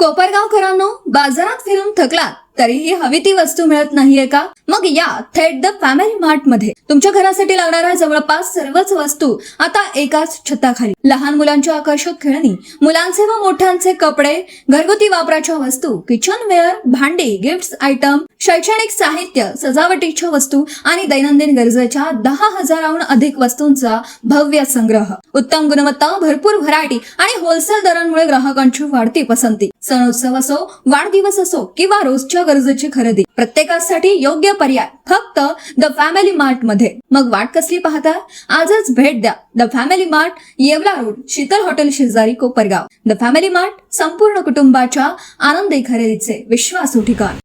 कोपरगावकरांनो, बाजारात फिरून थकलात तरीही हवी ती वस्तू मिळत नाहीये का? मग या थेट द फॅमिली मार्ट मध्ये तुमच्या घरासाठी लागणाऱ्या जवळपास सर्वच वस्तू आता एकाच छताखाली. लहान मुलांची आकर्षक खेळणी, मुलांचे व मोठ्यांचे कपडे, घरगुती वापराच्या वस्तू, किचन वेअर, भांडी, गिफ्ट्स आयटम, शैक्षणिक साहित्य, सजावटीच्या वस्तू आणि दैनंदिन गरजेच्या 10,000हून अधिक वस्तूंचा भव्य संग्रह. उत्तम गुणवत्ता, भरपूर व्हरायटी आणि होलसेल दरांमुळे ग्राहकांची वाढती पसंती. सणोत्सव असो, वाढदिवस असो किंवा रोजच्या गरजेची खरेदी, प्रत्येकासाठी योग्य पर्याय फक्त द फॅमिली मार्ट मध्ये. मग वाट कसली पाहता? आजच भेट द्या the family mart, Yeola road, Sheetal hotel शेजारी, कोपरगाव. द फॅमिली मार्ट, संपूर्ण कुटुंबाच्या आनंदी खरेदीचे विश्वासू ठिकाण.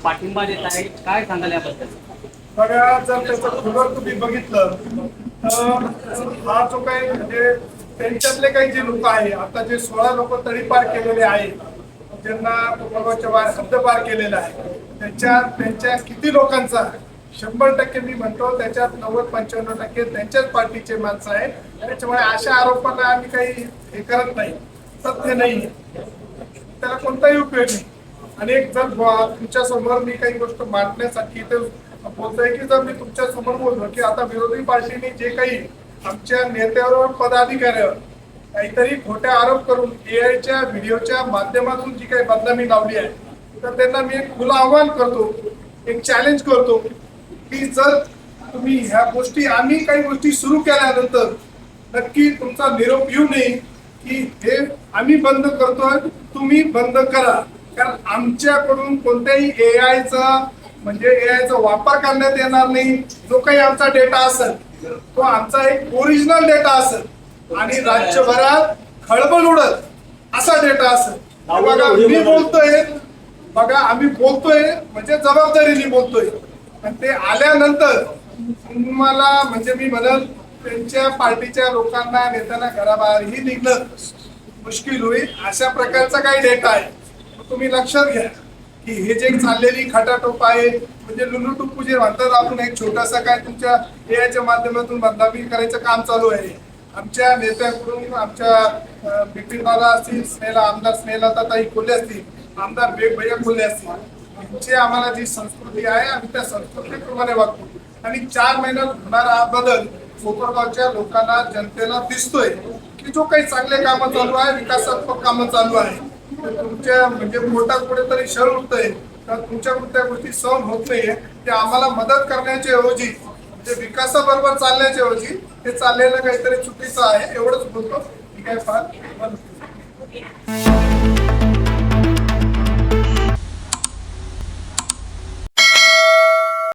पाठिंबा देत आहे, काय सांगाल याबद्दल? बघा, जर त्याचं खुलं तुम्ही बघितलं तर हा जो काही म्हणजे त्यांच्यातले काही जे लोक आहे, आता जे 16 लोक तडीपार केलेले आहे, ज्यांना कोपरगावच्या बाहेर हद्दपार केलेला आहे, त्यांच्या किती लोकांचा 100% मी म्हणतो त्याच्यात 90-95% त्यांच्याच पार्टीचे माणसं आहेत. त्याच्यामुळे अशा आरोपांना आम्ही काही हे करत नाही, तथ्य नाही, त्याला कोणताही उपयोग नाही. आणि एक जर तुमच्या समोर मी काही गोष्ट मांडण्यासाठी तर बोलतोय की जर मी तुमच्या समोर बोललो की आता विरोधी पार्टीने जे काही आमच्या नेत्यावर, पदाधिकाऱ्यावर काहीतरी खोटे आरोप करून एआयच्या व्हिडिओच्या माध्यमातून जी काही बदनामी लावली आहे, तर त्यांना मी एक खुलं आव्हान करतो, एक चॅलेंज करतो की जर तुम्ही ह्या गोष्टी, आम्ही काही गोष्टी सुरू केल्यानंतर नक्की तुमचा निरोप येऊ नये की हे आम्ही बंद करतोय, तुम्ही बंद करा. कारण आमच्याकडून कोणत्याही एआयचा वापर करण्यात येणार नाही. जो काही आमचा डेटा असेल तो आमचा एक ओरिजिनल डेटा असेल आणि राज्यभरात खळबळ उडत असा डेटा असेल. बघा, मी बोलतोय, बघा आम्ही बोलतोय म्हणजे जबाबदारीने बोलतोय, आणि ते आल्यानंतर तुम्हाला म्हणजे मी म्हणल त्यांच्या पार्टीच्या लोकांना, नेत्यांना घराबाहेरही निघणं मुश्किल होईल. अशा प्रकारचा काही डेटा आहे. तुम्ही लक्षात घ्या की हे जे चाललेली खटाटोप आहे, म्हणजे लुलुटुप्पू जे म्हणतात आपण, एक छोटासा काय तुमच्या एआयच्या माध्यमातून बदनामी करायचं काम चालू आहे. आमच्या नेत्याकडून, आमच्या बिपिन दादा असतील, आमदार स्नेहलताताई कोल्हे असतील, आमदार बेग भैया कोल्हे असतील, यांची आम्हाला जी संस्कृती आहे आम्ही त्या संस्कृतीप्रमाणे वागतो. आणि 4 महिन्यात होणारा हा बदल कोपरगावच्या लोकांना, जनतेला दिसतोय की जो काही चांगले कामं चालू आहे, विकासात्मक कामं चालू आहे, तुमच्या म्हणजे पोटात कुठेतरी शर उठतंय, तर तुमच्याकडून त्या गोष्टी सहन होत नाहीये. ते आम्हाला मदत करण्याच्या ऐवजी, म्हणजे विकासाबरोबर चालण्याच्या ऐवजी हे चाललेलं काहीतरी चुकीचं आहे, एवढंच बोलतो. ठीक आहे, फार